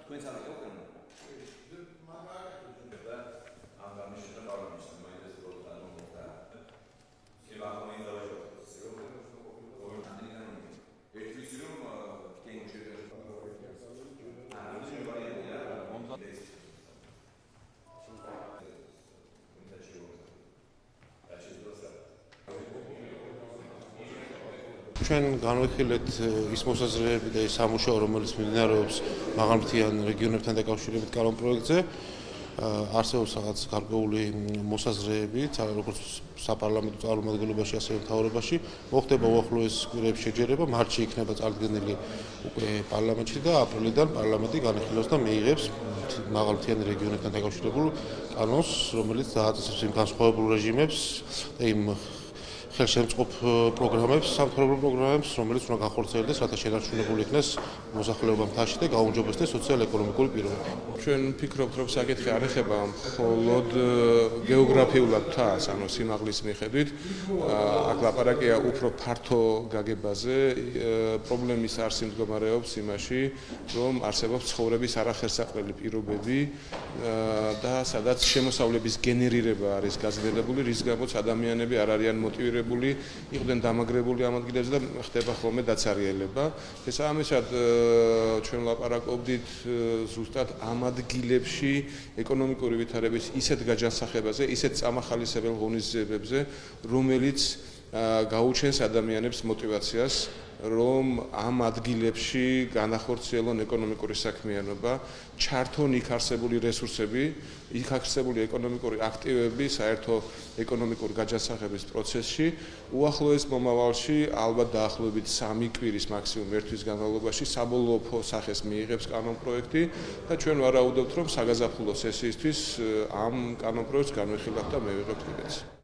თქვენ სამი ჩვენ განვიხილეთ ის მოსაზრებები და ის სამუშაო, რომელიც მიმდინარეობს მაღალმთიან რეგიონებთან დაკავშირებით კანონ პროექტზე. არსებობს რაღაც გარკვეული მოსაზრებები, როგორც საპარლამენტო წარმომადგენლობაში, ასევე მთავრობაში. მოხდება უახლოეს კვირებში შეჯერება, მარტში იქნება წარდგენილი უკვე პარლამენტში და აპრილიდან პარლამენტი განიხილავს და მიიღებს მაღალმთიან რეგიონებთან დაკავშირებულ კანონს, რომელიც დააწესებს იმ განსხვავებულ რეჟიმებს და იმ ხელშემწყობ პროგრამებს, სამთავრობო პროგრამებს, რომელიც უნდა განხორციელდეს, რათა შენარჩუნებული იქნეს მოსახლეობა მთაში და გაუმჯობესდეს სოციალ-ეკონომიკური პირობები. ჩვენ ვფიქრობთ, რომ საკითხი არ ეხება მხოლოდ გეოგრაფიულად მთას, ანუ სიმაღლის მიხედვით, აქ ლაპარაკია უფრო ფართო გაგებაზე. პრობლემის არსი მდგომარეობს იმაში, რომ არსებობს ცხოვრების არახერსაყრელი პირობები და სადაც შემოსავლების გენერირება არის გაზრდელებული, რის გამოც ადამიანები არ არიან მოტივირებული იყვნენ დამაგრებული ამ ადგილებზე და ხდება ხოლმე დაცარიელება. შესაბამისად, ჩვენ ლაპარაკობდით ზუსტად ამ ადგილებში ეკონომიკური ვითარების ისეთ გაჯანსაღებაზე, ისეთ წამახალისებელ ღონისძიებებზე, რომელიც გაუჩენს ადამიანებს მოტივაციას, რომ ამ ადგილებში განახორციელონ ეკონომიკური საქმიანობა, ჩართონ იქ არსებული რესურსები, იქ არსებული ეკონომიკური აქტივები საერთო ეკონომიკური გაჯანსაღების პროცესში. უახლოეს მომავალში, ალბათ დაახლოებით 3 კვირის მაქსიმუმ 1 თვის განმავლობაში საბოლოო სახეს მიიღებს კანონ პროექტი და ჩვენ ვარაუდობთ, რომ საგაზაფხულო სესიისთვის ამ კანონ პროექტს განვიხილავთ და მივიღებთ კიდეც.